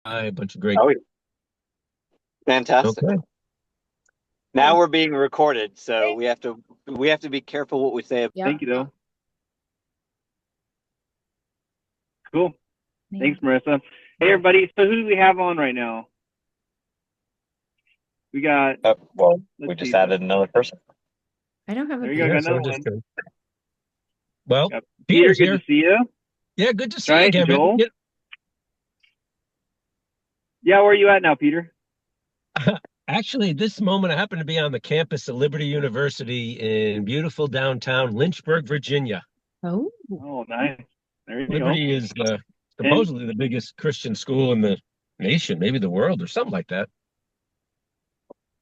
A bunch of great. Oh, fantastic. Okay. Now we're being recorded, so we have to be careful what we say. Yep. Thank you, though. Cool. Yeah. Thanks, Marissa. Hey, everybody. So who do we have on right now? We got, Well, let's we just see. added another person. I don't have a There you go. Yeah, Got so another we're just one. good. Well, Got Peter. Peter's Good to here. see you. Yeah, good to see you Right, again, man. Joel. Yeah, where are you at now, Peter? Actually, this moment I happen to be on the campus of Liberty University in beautiful downtown Lynchburg, Virginia. Oh, Oh, nice. There you go. Liberty is And supposedly the biggest Christian school in the nation, maybe the world, or something like that.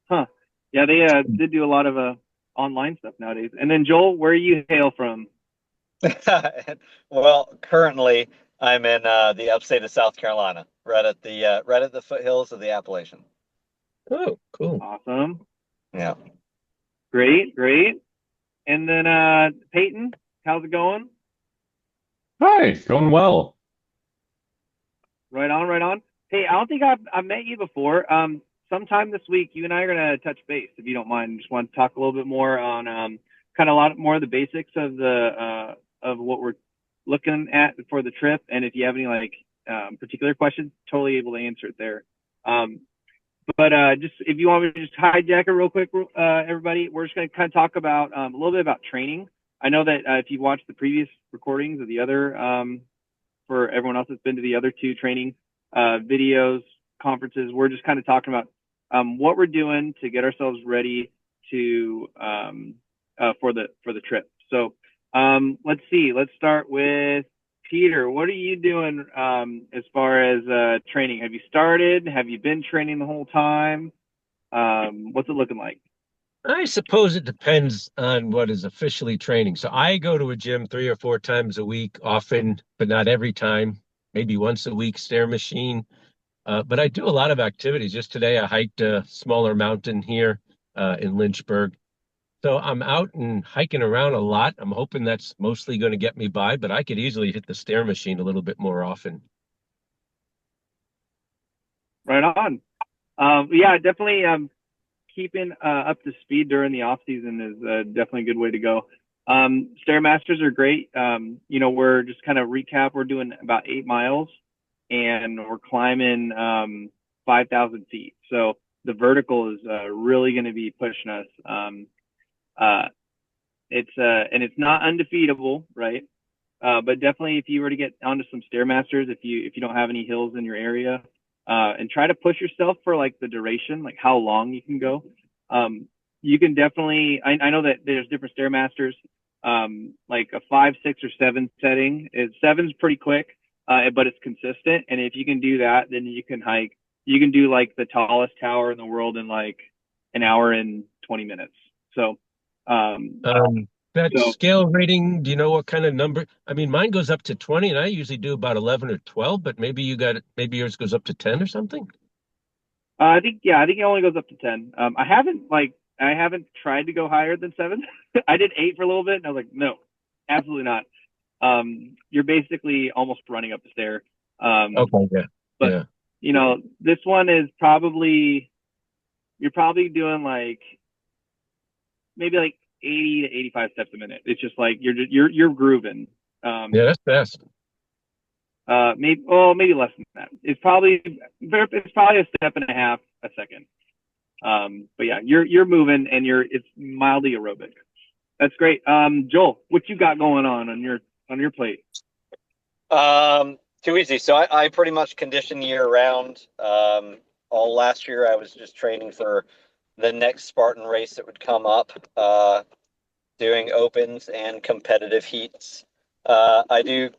huh? Yeah, they did do a lot of online stuff nowadays. And then Joel, where you hail from? Well, currently I'm in the upstate of South Carolina, right at the foothills of the Appalachian. Oh, cool. Awesome. Yeah. Great, great. And then Peyton, how's it going? Hi, going well. Right on, right on. Hey, I don't think I've met you before. Sometime this week, you and I are gonna touch base, if you don't mind. Just want to talk a little bit more on kind of a lot more of the basics of the of what we're looking at for the trip, and if you have any like particular questions, totally able to answer it there. Um, but just if you want me to just hijack it real quick, everybody, we're just gonna kind of talk about a little bit about training. I know that if you watched the previous recordings of the other for everyone else that's been to the other two training videos, conferences. We're just kind of talking about what we're doing to get ourselves ready to for the trip. So let's see. Let's start with Peter. What are you doing as far as training? Have you started? Have you been training the whole time? What's it looking like? I suppose it depends on what is officially training. So I go to a gym 3 or 4 times a week, often, but not every time, maybe once a week, stair machine. But I do a lot of activities. Just today, I hiked a smaller mountain here in Lynchburg. So I'm out and hiking around a lot. I'm hoping that's mostly going to get me by, but I could easily hit the stair machine a little bit more often. Right on. Yeah, definitely. Keeping up to speed during the off season is definitely a good way to go. Stairmasters are great. We're just kind of recap. We're doing about 8 miles, and we're climbing 5,000 feet. So the vertical is really going to be pushing us. Uh, and it's not undefeatable, right? But definitely, if you were to get onto some stairmasters, if you don't have any hills in your area, and try to push yourself for like the duration, like how long you can go. You can definitely. I know that there's different stairmasters. Like a 5, 6, or 7 setting. Seven's pretty quick, but it's consistent. And if you can do that, then you can hike. You can do like the tallest tower in the world in like an hour and 20 minutes. So, um, That so scale rating, do you know what kind of number? I mean, mine goes up to 20 and I usually do about 11 or 12, but maybe yours goes up to 10 or something. I think it only goes up to 10. I haven't tried to go higher than 7. I did 8 for a little bit, and I was like, no, absolutely not. You're basically almost running up the stair. Okay, yeah. But Yeah. this one is probably you're probably doing like maybe like 80 to 85 steps a minute. It's just like you're grooving. Yeah, Um, that's fast. maybe less than that. It's probably a step and a half a second. But yeah, you're moving and it's mildly aerobic. That's great. Joel, what you got going on your plate? Too easy. So I pretty much condition year round. All last year I was just training for the next Spartan race that would come up, doing opens and competitive heats. I do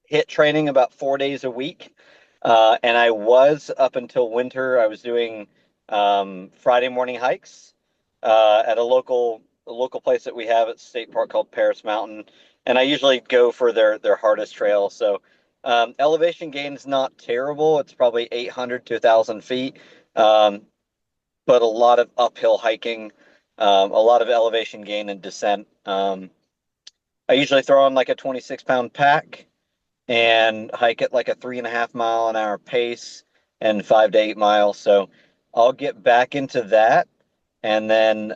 hit training about 4 days a week. And I was up until winter, I was doing Friday morning hikes at a local place that we have at the state park called Paris Mountain. And I usually go for their hardest trail. So elevation gain is not terrible. It's probably 800 to 1,000 feet, um, but a lot of uphill hiking, a lot of elevation gain and descent. I usually throw on like a 26-pound pack and hike at like a 3.5 mile an hour pace and 5 to 8 miles. So I'll get back into that, and then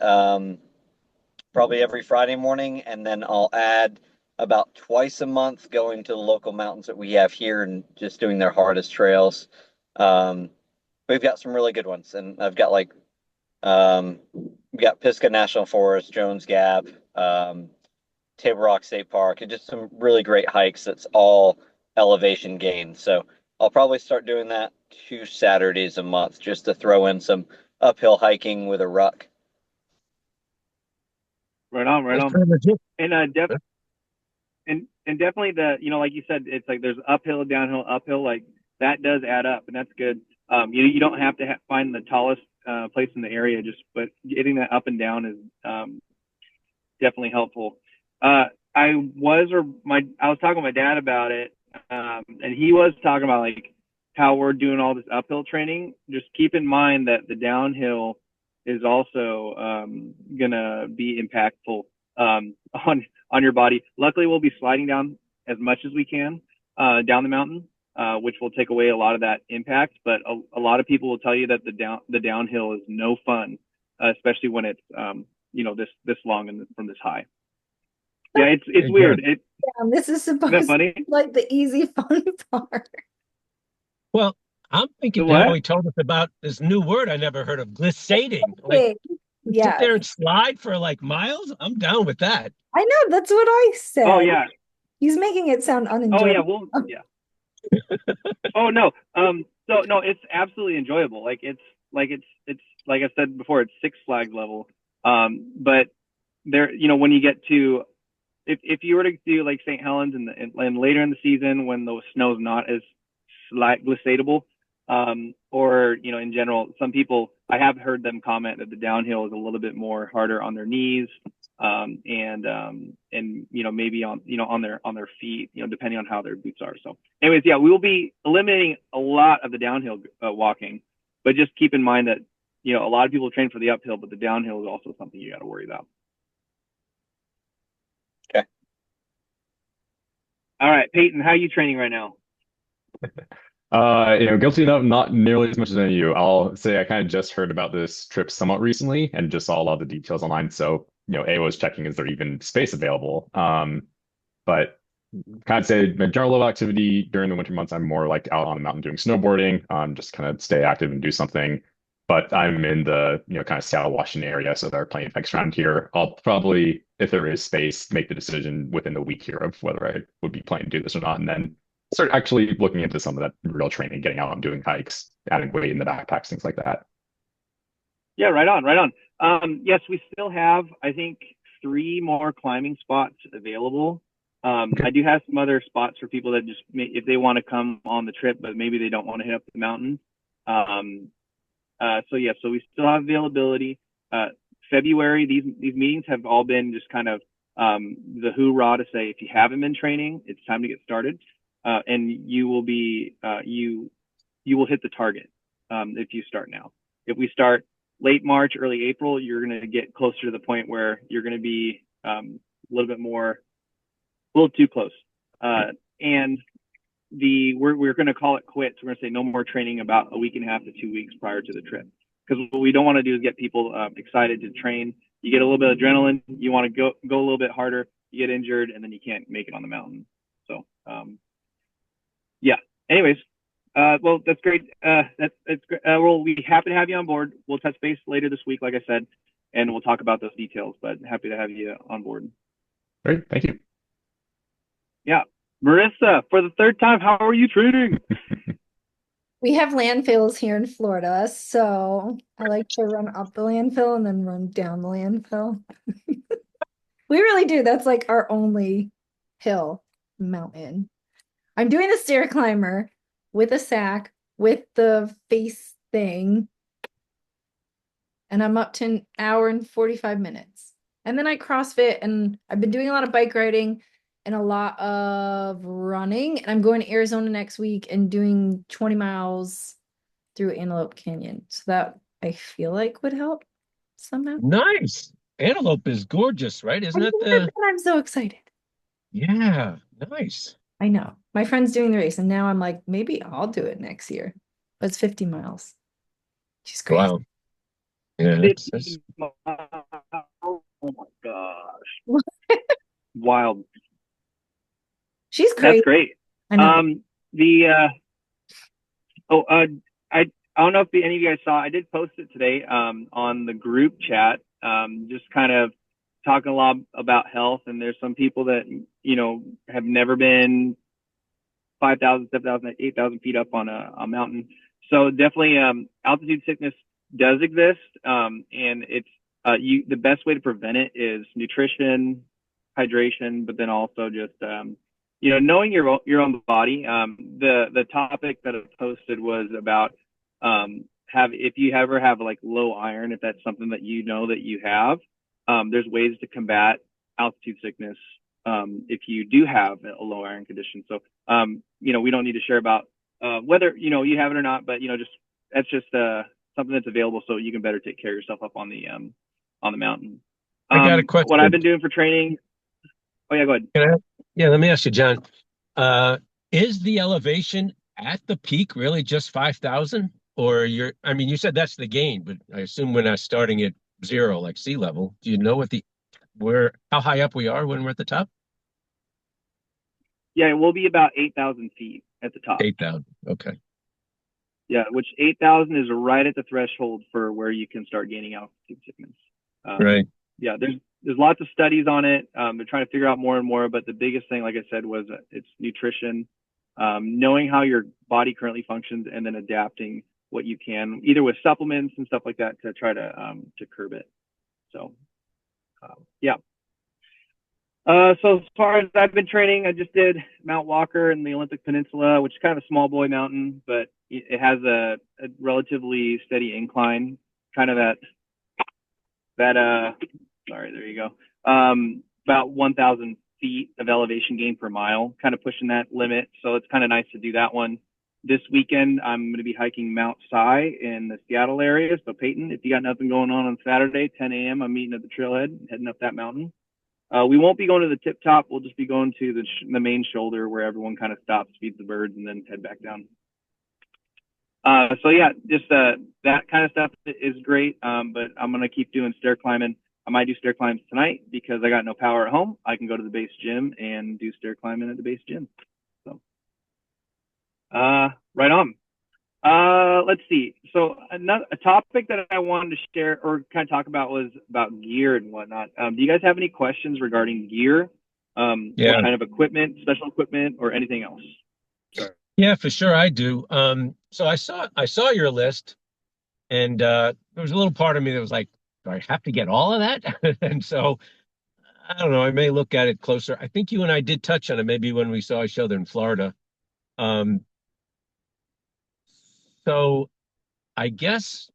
probably every Friday morning, and then I'll add about twice a month going to the local mountains that we have here and just doing their hardest trails. Um, we've got some really good ones, and I've got like we got Pisgah National Forest, Jones Gap, Table Rock State Park, and just some really great hikes. That's all elevation gain. So I'll probably start doing that 2 Saturdays a month just to throw in some uphill hiking with a ruck. Right on, right That's on. pretty legit. And and definitely like you said, it's like there's uphill, downhill, uphill. Like that does add up, and that's good. You don't have to find the tallest place in the area, but getting that up and down is definitely helpful. I was talking with my dad about it, and he was talking about like how we're doing all this uphill training. Just keep in mind that the downhill is also gonna be impactful on your body. Luckily, we'll be sliding down as much as we can down the mountain, which will take away a lot of that impact. But a lot of people will tell you that the downhill is no fun, especially when it's this long and from this high. Yeah, it's weird. This is Isn't that supposed to funny? be like the easy fun part. Well, I'm The thinking how what? he told us about this new word I never heard of, glissading. Like Okay. sit Yes. there and slide for like miles. I'm down with that. I know, that's what I said. Oh yeah. He's making it sound Oh unenjoyable. yeah. Well yeah. Oh no. So no, it's absolutely enjoyable. It's like I said before, it's Six Flags level. But there, when you get to if you were to do like St. Helens and later in the season when the snow's not as glissadable, or in general, some people I have heard them comment that the downhill is a little bit more harder on their knees, and maybe on their feet, depending on how their boots are. So, anyways, yeah, we will be eliminating a lot of the downhill walking, but just keep in mind that a lot of people train for the uphill, but the downhill is also something you got to worry about. Okay. All right, Peyton, how are you training right now? Guilty enough, not nearly as much as any of you. I'll say I kind of just heard about this trip somewhat recently and just saw a lot of the details online. So, A was checking, is there even space available? But kind of say my general level activity during the winter months, I'm more like out on the mountain doing snowboarding, just kind of stay active and do something. But I'm in the, kind of Seattle, Washington area, so there are plenty of hikes around here. I'll probably, if there is space, make the decision within the week here of whether I would be planning to do this or not, and then start actually looking into some of that real training, getting out and doing hikes, adding weight in the backpacks, things like that. Yeah, right on, right on. Yes, we still have, I think, 3 more climbing spots available. I do have some other spots for people that just, if they want to come on the trip, but maybe they don't want to hit up the mountain. So we still have availability. February, these meetings have all been just kind of the hoorah to say, if you haven't been training, it's time to get started. And you will hit the target if you start now. If we start late March, early April, you're going to get closer to the point where you're going to be a little too close. And we're going to call it quits. We're going to say no more training about a week and a half to 2 weeks prior to the trip. Because what we don't want to do is get people excited to train. You get a little bit of adrenaline. You want to go a little bit harder. You get injured, and then you can't make it on the mountain. So, yeah. Anyways, well, that's great. That's great. Well, we happy to have you on board. We'll touch base later this week, like I said, and we'll talk about those details. But happy to have you on board. Great, thank you. Yeah, Marissa, for the 3rd time, how are you training? We have landfills here in Florida, so I like to run up the landfill and then run down the landfill. We really do. That's like our only hill mountain. I'm doing the stair climber with a sack with the face thing, and I'm up to an hour and 45 minutes. And then I CrossFit, and I've been doing a lot of bike riding and a lot of running. And I'm going to Arizona next week and doing 20 miles through Antelope Canyon. So that I feel like would help somehow. Nice. Antelope is gorgeous, right? Isn't that the? I'm so excited. Yeah, nice. I know. My friend's doing the race, and now I'm like, maybe I'll do it next year. but it's 50 miles. She's crazy. Wow. Yeah, that's 50 miles. Oh my gosh. Wild. She's That's crazy. great. I know. The oh I don't know if any of you guys saw. I did post it today on the group chat. Just kind of talking a lot about health, and there's some people that have never been 5,000, 7,000, 8,000 feet up on a mountain. So definitely altitude sickness does exist, and it's the best way to prevent it is nutrition, hydration, but then also just knowing your own body. The topic that I posted was about if you ever have like low iron, if that's something that you know that you have, there's ways to combat altitude sickness if you do have a low iron condition. So we don't need to share about whether you have it or not, but just that's just something that's available so you can better take care of yourself up on the mountain. I got a What I've question. been doing for training. Oh yeah, go ahead. Yeah, let me ask you, John. Uh, is the elevation at the peak really just 5,000? Or I mean, you said that's the gain, but I assume we're not starting at zero, like sea level. Do you know how high up we are when we're at the top? Yeah, it will be about 8,000 feet at the top. 8,000. Okay. Yeah, which 8,000 is right at the threshold for where you can start gaining altitude sickness. Right. Yeah, there's lots of studies on it. They're trying to figure out more and more, but the biggest thing, like I said, was it's nutrition, knowing how your body currently functions, and then adapting what you can, either with supplements and stuff like that, to try to curb it. So, yeah. So as far as I've been training, I just did Mount Walker in the Olympic Peninsula, which is kind of a small boy mountain, but it has a relatively steady incline, kind of sorry, there you go. About 1,000 feet of elevation gain per mile, kind of pushing that limit. So it's kind of nice to do that one. This weekend, I'm going to be hiking Mount Si in the Seattle area. So Peyton, if you got nothing going on Saturday, 10 a.m., I'm meeting at the trailhead, heading up that mountain. We won't be going to the tip top. We'll just be going to the main shoulder where everyone kind of stops, feeds the birds, and then head back down. So yeah, just that kind of stuff is great. But I'm gonna keep doing stair climbing. I might do stair climbs tonight because I got no power at home. I can go to the base gym and do stair climbing at the base gym. So, right on. Let's see. So a topic that I wanted to share or kind of talk about was about gear and whatnot. Do you guys have any questions regarding gear? Yeah. What kind of equipment, special equipment, or anything else? Sorry. Yeah, for sure I do. So I saw your list, and there was a little part of me that was like, do I have to get all of that? And so I don't know, I may look at it closer. I think you and I did touch on it maybe when we saw each other in Florida. Um, so I guess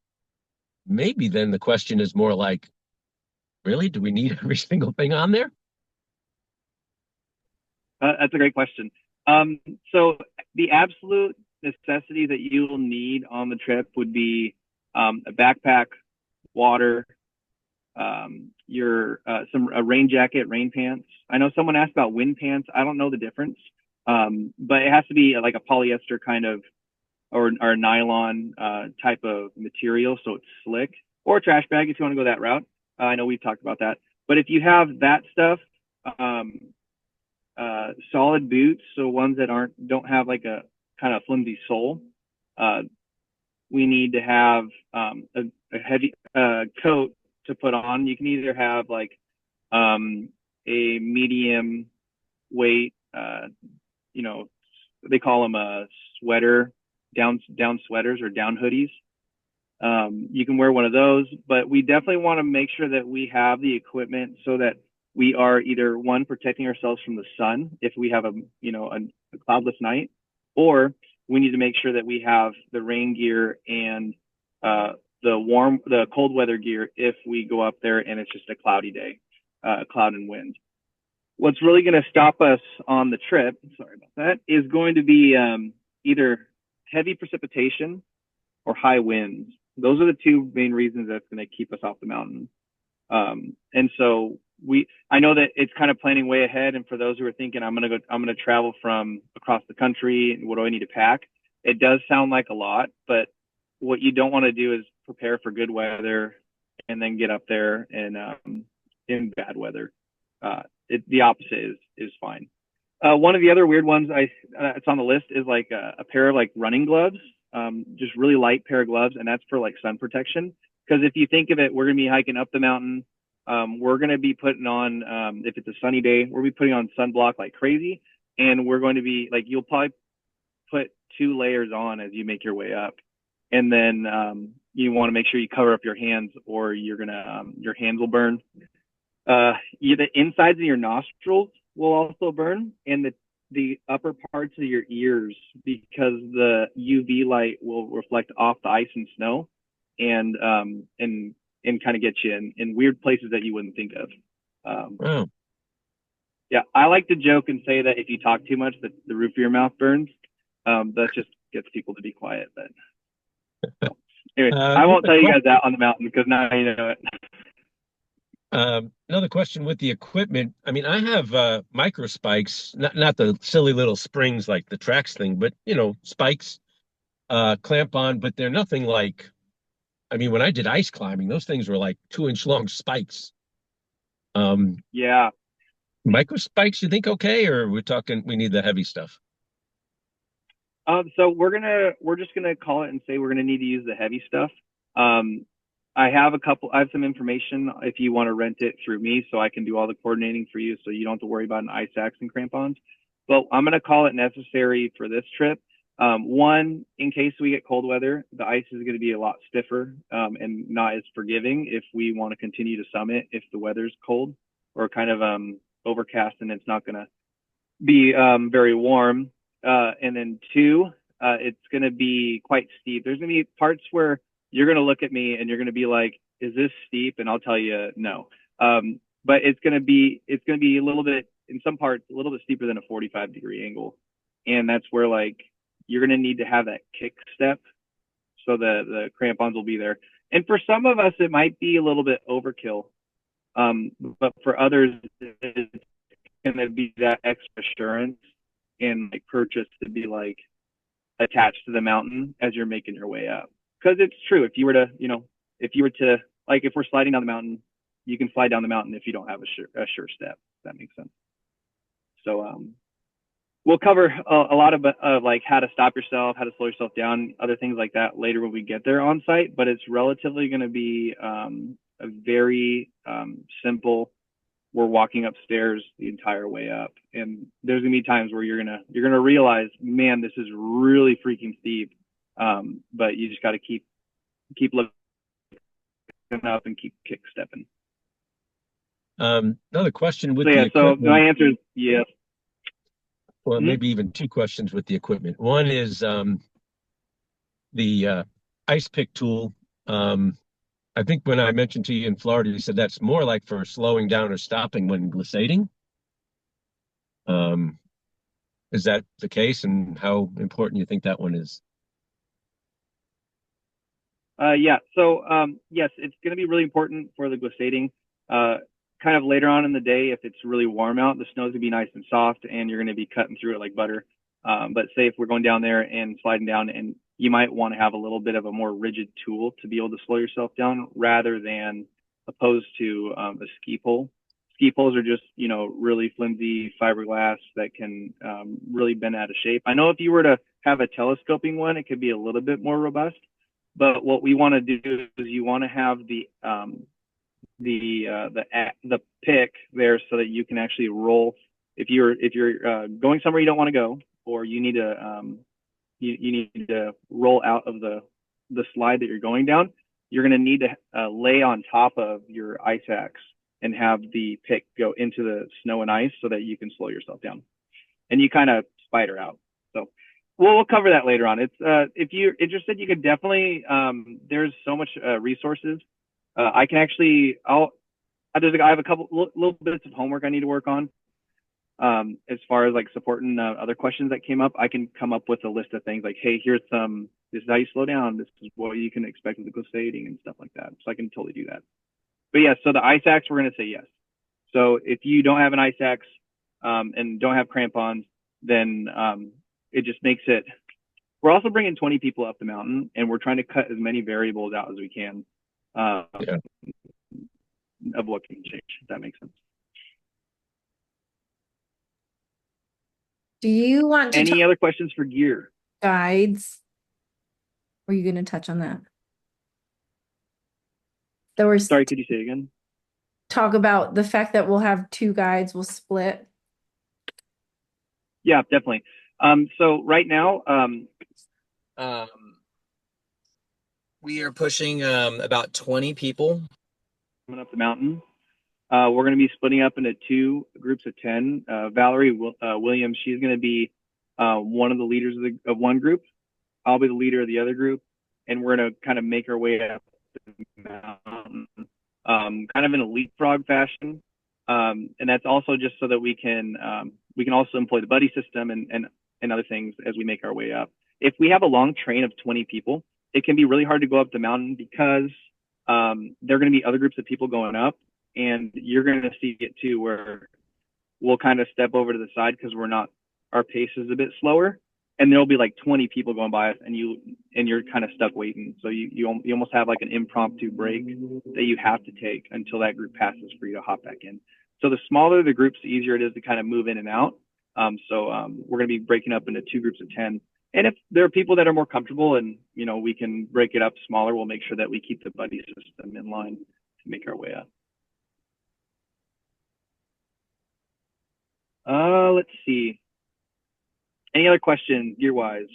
maybe then the question is more like, really, do we need every single thing on there? That's a great question. So the absolute necessity that you will need on the trip would be a backpack, water, a rain jacket, rain pants. I know someone asked about wind pants. I don't know the difference, but it has to be like a polyester kind of or a nylon type of material, so it's slick, or a trash bag if you want to go that route. I know we've talked about that, but if you have that stuff, solid boots, so ones that don't have like a kind of flimsy sole. We need to have a heavy coat to put on. You can either have like a medium weight, they call them a sweater, down sweaters or down hoodies. You can wear one of those, but we definitely want to make sure that we have the equipment so that we are either one, protecting ourselves from the sun if we have a cloudless night, or we need to make sure that we have the rain gear and the cold weather gear if we go up there and it's just a cloudy day, cloud and wind. What's really going to stop us on the trip, sorry about that, is going to be either heavy precipitation or high winds. Those are the two main reasons that's going to keep us off the mountain. And so I know that it's kind of planning way ahead. And for those who are thinking, I'm going to travel from across the country, what do I need to pack? It does sound like a lot, but what you don't want to do is prepare for good weather and then get up there and in bad weather. The opposite is fine. One of the other weird ones it's on the list is like a pair of like running gloves, just really light pair of gloves, and that's for like sun protection. Because if you think of it, we're gonna be hiking up the mountain. We're gonna be putting on if it's a sunny day, we'll be putting on sunblock like crazy, and we're going to be like you'll probably put 2 layers on as you make your way up, and then you want to make sure you cover up your hands, or you're gonna your hands will burn. The insides of your nostrils will also burn, and the upper parts of your ears, because the UV light will reflect off the ice and snow, and kind of get you in weird places that you wouldn't think of. Wow. Yeah, I like to joke and say that if you talk too much, the roof of your mouth burns. That just gets people to be quiet. But anyway, I won't tell you guys that on the mountain because now you know it. Another question with the equipment. I mean, I have micro spikes, not the silly little springs like the Trax thing, but spikes clamp on, but they're nothing like. I mean, when I did ice climbing, those things were like 2 inch long spikes. Yeah. Micro spikes, you think okay, or we're talking we need the heavy stuff? So we're just gonna call it and say we're gonna need to use the heavy stuff. I have some information if you want to rent it through me, so I can do all the coordinating for you, so you don't have to worry about an ice axe and crampons. But I'm gonna call it necessary for this trip. One, in case we get cold weather, the ice is going to be a lot stiffer and not as forgiving if we want to continue to summit if the weather's cold or kind of overcast and it's not going to be very warm. And then two, it's going to be quite steep. There's going to be parts where you're going to look at me and you're going to be like, is this steep? And I'll tell you no. But it's going to be a little bit, in some parts, a little bit steeper than a 45-degree angle. And that's where like you're going to need to have that kick step so the crampons will be there. And for some of us, it might be a little bit overkill. But for others, it's going to be that extra assurance and like purchase to be like attached to the mountain as you're making your way up. Because it's true. If you were to, like, if we're sliding down the mountain, you can slide down the mountain if you don't have a sure step. If that makes sense. So, we'll cover a lot of like how to stop yourself, how to slow yourself down, other things like that later when we get there on site. But it's relatively going to be a very simple. We're walking upstairs the entire way up, and there's gonna be times where you're gonna realize, man, this is really freaking steep. But you just got to keep looking up and keep kick stepping. Another question with so, the yeah, equipment. So my answer is yes. Well, maybe even 2 questions with the equipment. One is the ice pick tool. I think when I mentioned to you in Florida, you said that's more like for slowing down or stopping when glissading. Is that the case, and how important you think that one is? Yeah. So yes, it's going to be really important for the glissading. Kind of later on in the day, if it's really warm out, the snow's gonna be nice and soft, and you're going to be cutting through it like butter. But say if we're going down there and sliding down, and you might want to have a little bit of a more rigid tool to be able to slow yourself down, rather than opposed to a ski pole. Ski poles are just really flimsy fiberglass that can really bend out of shape. I know if you were to have a telescoping one, it could be a little bit more robust. But what we want to do is you want to have the pick there so that you can actually roll. If you're going somewhere you don't want to go, or you need to you need to roll out of the slide that you're going down, you're going to need to lay on top of your ice axe and have the pick go into the snow and ice so that you can slow yourself down, and you kind of spider out. So we'll cover that later on. It's if you're interested, you could definitely there's so much resources. I can actually I have a couple little bits of homework I need to work on. As far as like supporting other questions that came up, I can come up with a list of things like, hey, this is how you slow down. This is what you can expect with the glissading and stuff like that. So I can totally do that. But yeah, so the ice axe, we're going to say yes. So if you don't have an ice axe and don't have crampons, then it just makes it We're also bringing 20 people up the mountain, and we're trying to cut as many variables out as we can Yeah. of what can change, if that makes sense. Do you want to Any talk other questions for gear? guides? Were you going to touch on that? There was Sorry, could you say it again? talk about the fact that we'll have two guides, we'll split. Yeah, definitely. So right now, we are pushing about 20 people. coming up the mountain. We're going to be splitting up into two groups of 10. Valerie Williams, she's going to be one of the leaders of one group. I'll be the leader of the other group, and we're going to kind of make our way up the mountain, kind of in a leapfrog fashion. And that's also just so that we can also employ the buddy system and other things as we make our way up. If we have a long train of 20 people, it can be really hard to go up the mountain because there are going to be other groups of people going up, and you're going to see it too, where we'll kind of step over to the side because our pace is a bit slower, and there'll be like 20 people going by us, and you're kind of stuck waiting. So you almost have like an impromptu break that you have to take until that group passes for you to hop back in. So the smaller the groups, the easier it is to kind of move in and out. So we're going to be breaking up into two groups of 10. And if there are people that are more comfortable and, we can break it up smaller, we'll make sure that we keep the buddy system in line to make our way up. Let's see. Any other questions gear-wise?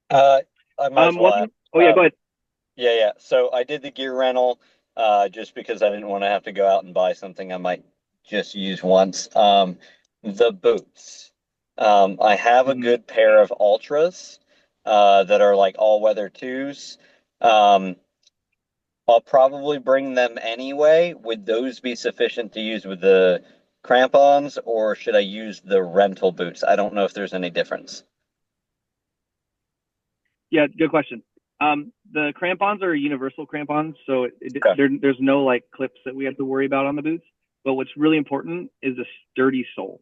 I might as well. Oh, yeah, go ahead. Yeah. So I did the gear rental just because I didn't want to have to go out and buy something I might just use once. The boots. I have a good pair of Ultras that are like all-weather 2s. I'll probably bring them anyway. Would those be sufficient to use with the crampons, or should I use the rental boots? I don't know if there's any difference. Yeah, good question. The crampons are universal crampons, so Okay. there's no like clips that we have to worry about on the boots. But what's really important is a sturdy sole.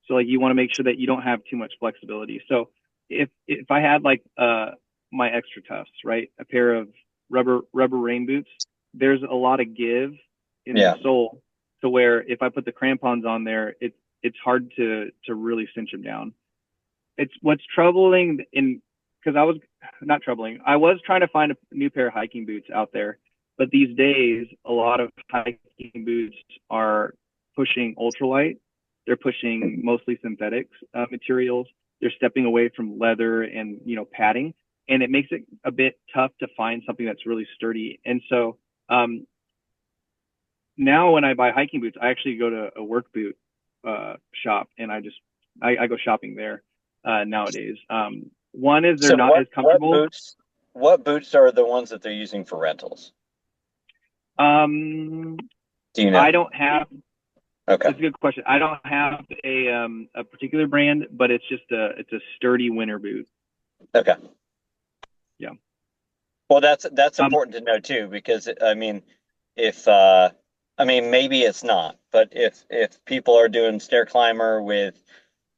So like you want to make sure that you don't have too much flexibility. So if I had like my extra tufts, right, a pair of rubber rain boots, there's a lot of give in the sole to where if I put the crampons on there, it's hard to really cinch them down. It's what's troubling because I was trying to find a new pair of hiking boots out there, but these days a lot of hiking boots are pushing ultralight. They're pushing mostly synthetic materials. They're stepping away from leather and padding, and it makes it a bit tough to find something that's really sturdy. And so now when I buy hiking boots, I actually go to a work boot shop, and I go shopping there nowadays. One is they're not as comfortable. What boots are the ones that they're using for rentals? Do you know? I don't have. Okay. That's a good question. I don't have a particular brand, but it's a sturdy winter boot. Okay. Yeah. Well, that's important to know too, because maybe it's not, but if people are doing stair climber with,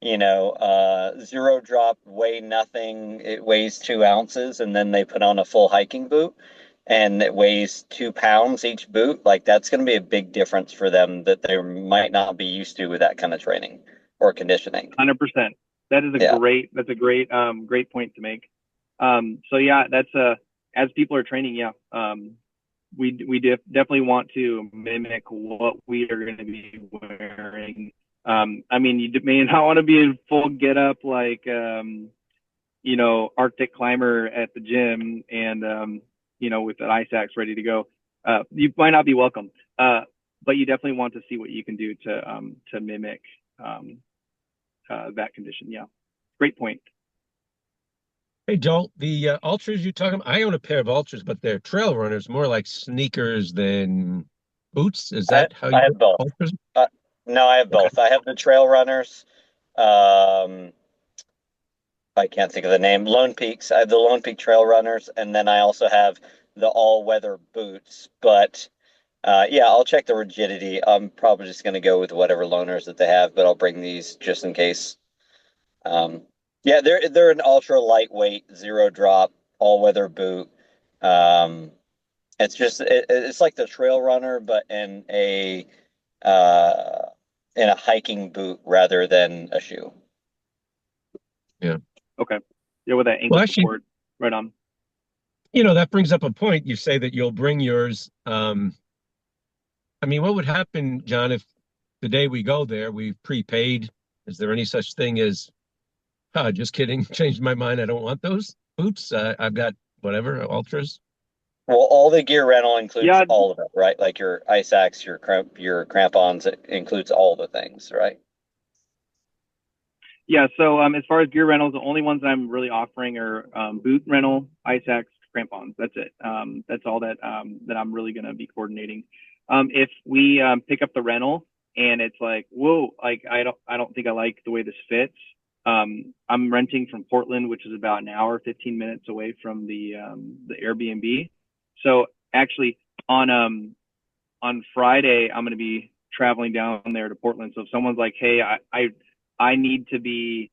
zero drop, weigh nothing, it weighs 2 ounces, and then they put on a full hiking boot and it weighs 2 pounds each boot, like that's going to be a big difference for them that they might not be used to with that kind of training or conditioning. 100%. That is a great point to make. So yeah, that's as people are training, we definitely want to mimic what we are going to be wearing. You may not want to be in full get up like Arctic climber at the gym and with an ice axe ready to go. You might not be welcome, but you definitely want to see what you can do to mimic that condition. Yeah, great point. Hey, Joel, the Ultras you're talking about, I own a pair of Ultras, but they're trail runners, more like sneakers than boots. Is that how you I have both. Ultras? No, I have both. I have the trail runners. I can't think of the name. Lone Peaks. I have the Lone Peak trail runners, and then I also have the all-weather boots. But Yeah, I'll check the rigidity. I'm probably just going to go with whatever loaners that they have, but I'll bring these just in case. Um, yeah, they're an ultra lightweight, zero drop, all weather boot. Um, it's like the trail runner, but uh in a hiking boot rather than a shoe. Yeah. Okay. Yeah, with that Well, ankle actually, support. Right on. that brings up a point. You say that you'll bring yours. I mean, what would happen, John, if the day we go there, we've prepaid? Is there any such thing as, just kidding, changed my mind. I don't want those boots. I've got whatever, ultras. Well, all the gear rental includes Yeah, all of it, right? Like your ice axe, your crampons, it includes all the things, right? yeah. So as far as gear rentals, the only ones I'm really offering are boot rental, ice axe, crampons. That's it. That's all that I'm really gonna be coordinating. If we pick up the rental and it's like, whoa, like I don't think I like the way this fits. I'm renting from Portland, which is about an hour, 15 minutes away from the Airbnb. So actually on Friday, I'm going to be traveling down there to Portland. So if someone's like, hey, I need to be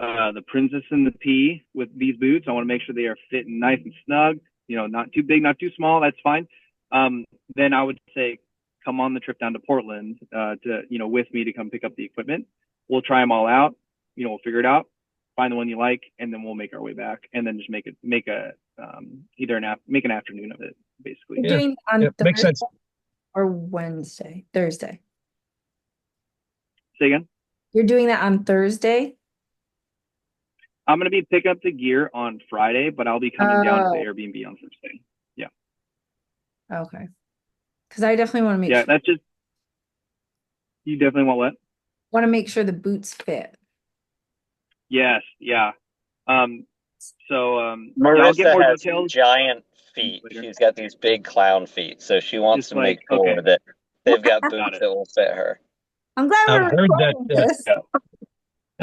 the princess in the pea with these boots, I want to make sure they are fitting nice and snug, not too big, not too small. That's fine. Then I would say, come on the trip down to Portland with me to come pick up the equipment. We'll try them all out. We'll figure it out, find the one you like, and then we'll make our way back, and then just make an afternoon of it, basically. You're Yeah, doing it on yeah, makes Thursday sense. or Wednesday? Thursday. Say again. You're doing that on Thursday? I'm going to be picking up the gear on Friday, but I'll be coming down to the Oh, Airbnb on Thursday. Yeah. okay. Because I definitely Yeah, that's just, you definitely want to make sure the boots fit. yes, yeah. Um, yeah, I'll get Marissa more has details giant feet. later. She's got these big clown feet, so she wants Just to like, make okay, sure that they've got got boots it. that will fit her. I'm glad I've we're heard that. recording this. Yeah.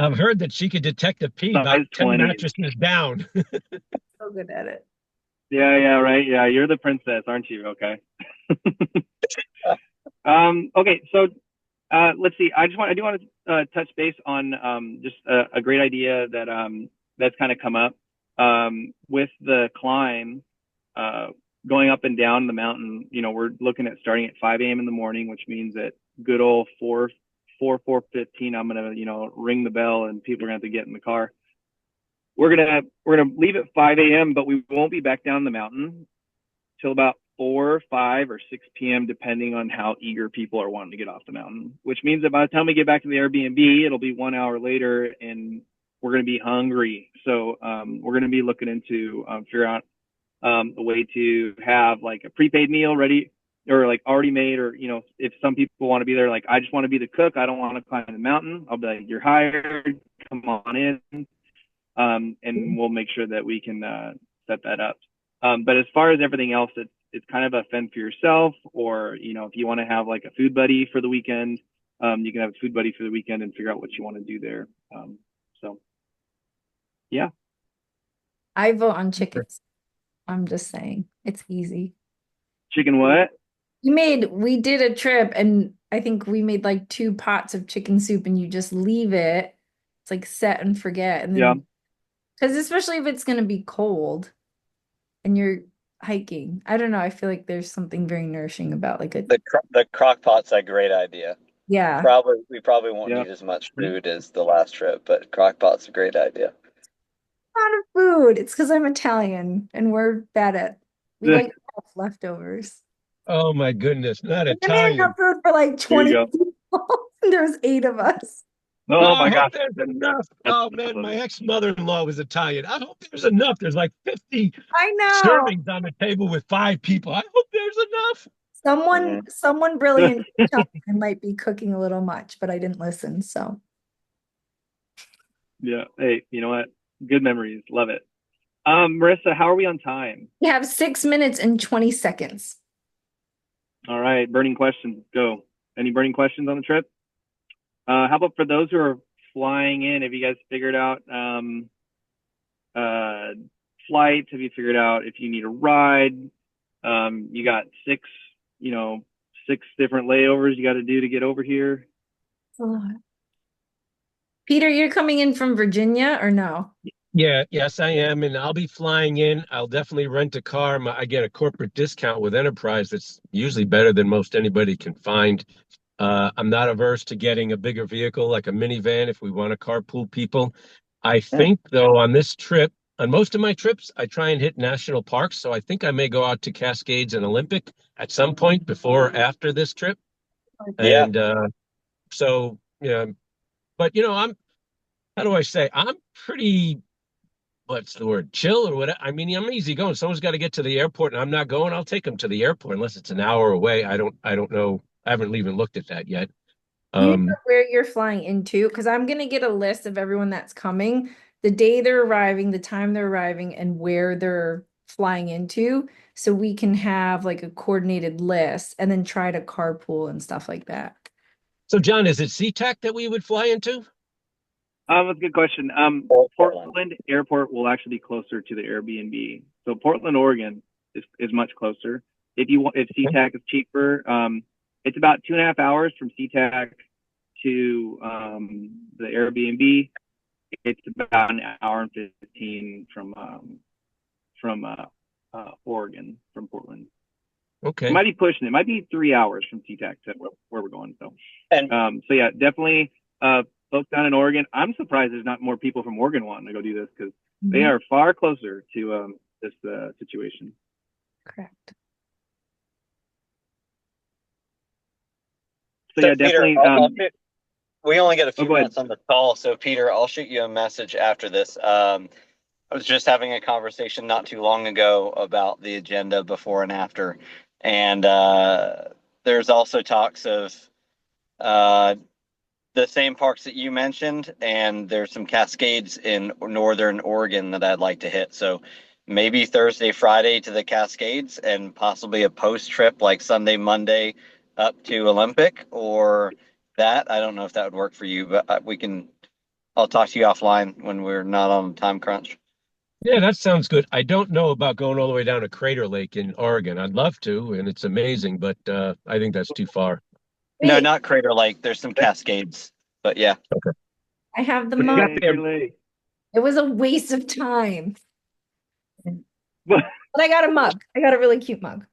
I've heard that she could detect a pee about Size 10 20. mattresses down. So good at it. Yeah, right. Yeah, you're the princess, aren't you? Okay. Okay, so let's see. I do want to touch base on just a great idea that's kind of come up with the climb, uh, going up and down the mountain. We're looking at starting at 5 a.m. in the morning, which means that good old 4:15. I'm gonna ring the bell and people are gonna have to get in the car. We're gonna leave at 5 a.m., but we won't be back down the mountain till about 4, 5, or 6 p.m., depending on how eager people are wanting to get off the mountain. Which means that by the time we get back to the Airbnb, it'll be 1 hour later, and we're going to be hungry. So we're going to be looking into figure out a way to have like a prepaid meal ready or like already made, or if some people want to be there, like I just want to be the cook, I don't want to climb the mountain. I'll be like, you're hired, come on in, and we'll make sure that we can set that up. But as far as everything else, it's kind of a fend for yourself, or if you want to have like a food buddy for the weekend, you can have a food buddy for the weekend and figure out what you want to do there. So yeah, I vote on chickens. I'm just saying. It's easy. chicken what? We did a trip and I think we made like 2 pots of chicken soup and you just leave it. It's like set and forget. And Yeah, then, because especially if it's going to be cold and you're hiking, I don't know. I feel like there's something very nourishing about like The crock pot's a great idea. yeah, We probably won't yeah. need as much food as the last trip, but crock pot's a great idea. a lot of food. It's because I'm Italian and we're bad at, we like to have leftovers. Oh my goodness, not And I made enough Italian. food for like There you 20 go. people. There was 8 of us. Oh Oh, I my hope gosh, there's enough. that's Oh man, my funny. ex-mother-in-law was Italian. I hope there's enough. There's like 50 I know. servings on the table with 5 people. I hope there's enough. Someone brilliant might be cooking a little much, but I didn't listen. So Yeah. Hey, you know what? Good memories. Love it. Marissa, how are we on time? we have 6 minutes and 20 seconds. All right. Burning questions. Go. Any burning questions on the trip? How about for those who are flying in? Have you guys figured out flights? Have you figured out if you need a ride? You got 6 different layovers you got to do to get over here. Peter, you're coming in from Virginia or no? Yeah, yes, I am, and I'll be flying in. I'll definitely rent a car. I get a corporate discount with Enterprise that's usually better than most anybody can find. I'm not averse to getting a bigger vehicle like a minivan if we want to carpool people. I Yeah. think, though, on this trip, on most of my trips, I try and hit national parks. So I think I may go out to Cascades and Olympic at some point before or after this trip. Yeah. And so, yeah, but how do I say? I'm pretty, what's the word, chill or what? I mean, I'm easy going. Someone's got to get to the airport and I'm not going. I'll take them to the airport unless it's an hour away. I don't know. I haven't even looked at that yet. Do you know Um, where you're flying into? Because I'm gonna get a list of everyone that's coming, the day they're arriving, the time they're arriving, and where they're flying into, so we can have like a coordinated list and then try to carpool and stuff like that. so John, is it SeaTac that we would fly into? That's a good question. Portland. Portland Airport will actually be closer to the Airbnb. So Portland, Oregon is much closer. If Okay. SeaTac is cheaper, it's about 2.5 hours from SeaTac to the Airbnb. It's about an hour and 15 from Oregon, from Portland. It Okay. might be pushing. It might be 3 hours from SeaTac to where we're going. And So yeah, definitely. Folks down in Oregon, I'm surprised there's not more people from Oregon wanting to go do this because they Mhm. are far closer to this situation. Correct. So so, yeah, Peter, definitely. we only get a few Go ahead. minutes on the call. So, Peter, I'll shoot you a message after this. I was just having a conversation not too long ago about the agenda before and after. And there's also talks of uh, the same parks that you mentioned, and there's some Cascades in northern Oregon that I'd like to hit. So maybe Thursday, Friday to the Cascades, and possibly a post trip like Sunday, Monday up to Olympic, or that. I don't know if that would work for you, but we can. I'll talk to you offline when we're not on time crunch. Yeah, that sounds good. I don't know about going all the way down to Crater Lake in Oregon. I'd love to, and it's amazing, but I think that's too far. No, Wait, not Crater Lake. There's some Cascades, but yeah. Okay. I have the But you got mug. the Crater Lake. It was a waste of time. What? But I got a mug. I got a really cute mug.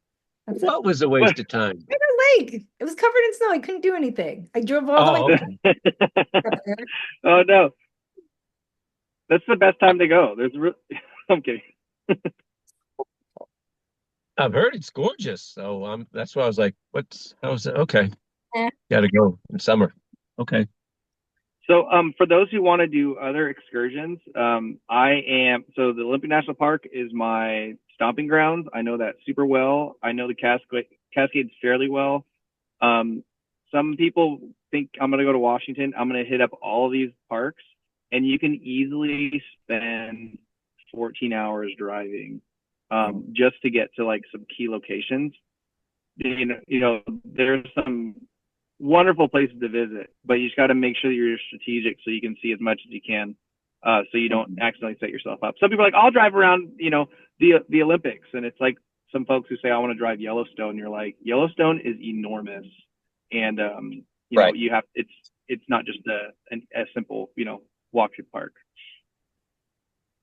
That's it. what was a What? waste of time? Crater Lake. It was covered in snow. I couldn't do anything. I drove all the way Oh, okay. up there. Oh no, that's the best time to go. I'm kidding. I've heard it's gorgeous. So that's why I was like, how's it? Okay. Eh. Gotta go in summer. Okay. So, for those who want to do other excursions, so the Olympic National Park is my stomping grounds. I know that super well. I know the Cascades fairly well. Um, some people think I'm going to go to Washington. I'm going to hit up all of these parks, and you can easily spend 14 hours driving, just to get to like some key locations. There's some wonderful places to visit, but you just got to make sure that you're strategic so you can see as much as you can, so you don't accidentally set yourself up. Some people are like, I'll drive around, the Olympics, and it's like some folks who say I want to drive Yellowstone. You're like, Yellowstone is enormous, and Right. you have it's not just a simple walk through park.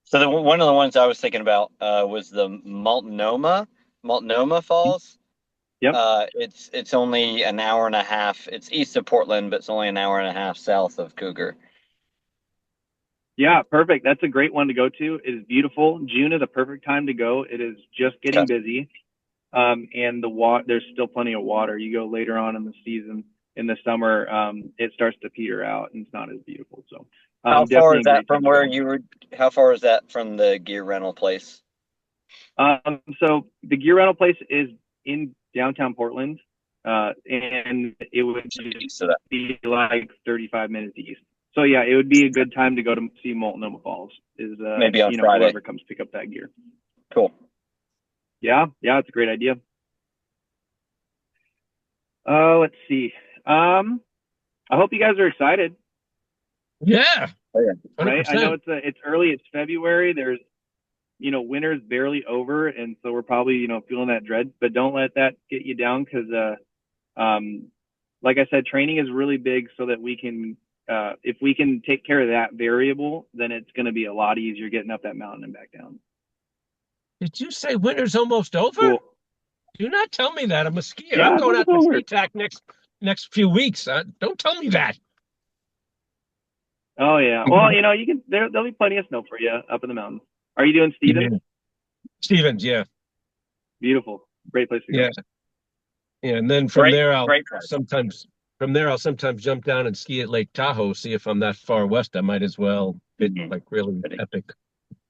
So one of the ones I was thinking about was the Multnomah Falls. Yep. It's only an hour and a half. It's east of Portland, but it's only an hour and a half south of Cougar. Yeah, perfect. That's a great one to go to. It is beautiful. June is a perfect time to go. It is just getting busy, and there's still plenty of water. You go later on in the season, in the summer, it starts to peter out and it's not as beautiful. So, How far definitely is a that great from time to where go. you were? How far is that from the gear rental place? So the gear rental place is in downtown Portland, and it would East of that. be like 35 minutes east. So yeah, it would be a good time to go to see Multnomah Falls. Maybe on Friday. Whoever comes pick up that gear. Cool. Yeah, it's a great idea. Let's see. I hope you guys are excited. Yeah. Oh, yeah. Right? I know 100%. it's early. It's February. There's winter's barely over, and so we're probably, feeling that dread, but don't let that get you down because, like I said, training is really big so that we can, if we can take care of that variable, then it's going to be a lot easier getting up that mountain and back down. Did you say winter's almost over? Cool. Do not tell me that. I'm a skier. Yeah, I'm it's going out almost to over. ski tack next few weeks. Don't tell me that. Oh yeah. Well, you can. There'll be plenty of snow for you up in the mountains. Are you doing Stevens? Yeah. Stevens, yeah. Beautiful. Great place to go. Yeah. Yeah. And then from Great, there I'll great price. sometimes jump down and ski at Lake Tahoe, see if I'm that far west. I might as well hit Mhm. like really Pretty. epic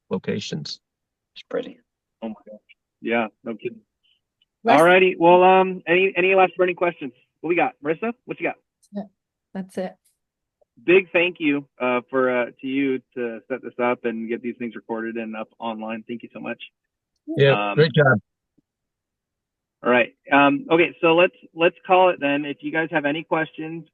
locations. It's pretty. Oh my gosh. Yeah, no kidding. Les- All righty. Well, any last burning questions? What we got? Marissa, what you got? That's it. Big thank you to you to set this up and get these things recorded and up online. Thank you so much. Yeah, great job. All right. Okay, so let's call it then. If you guys have any questions,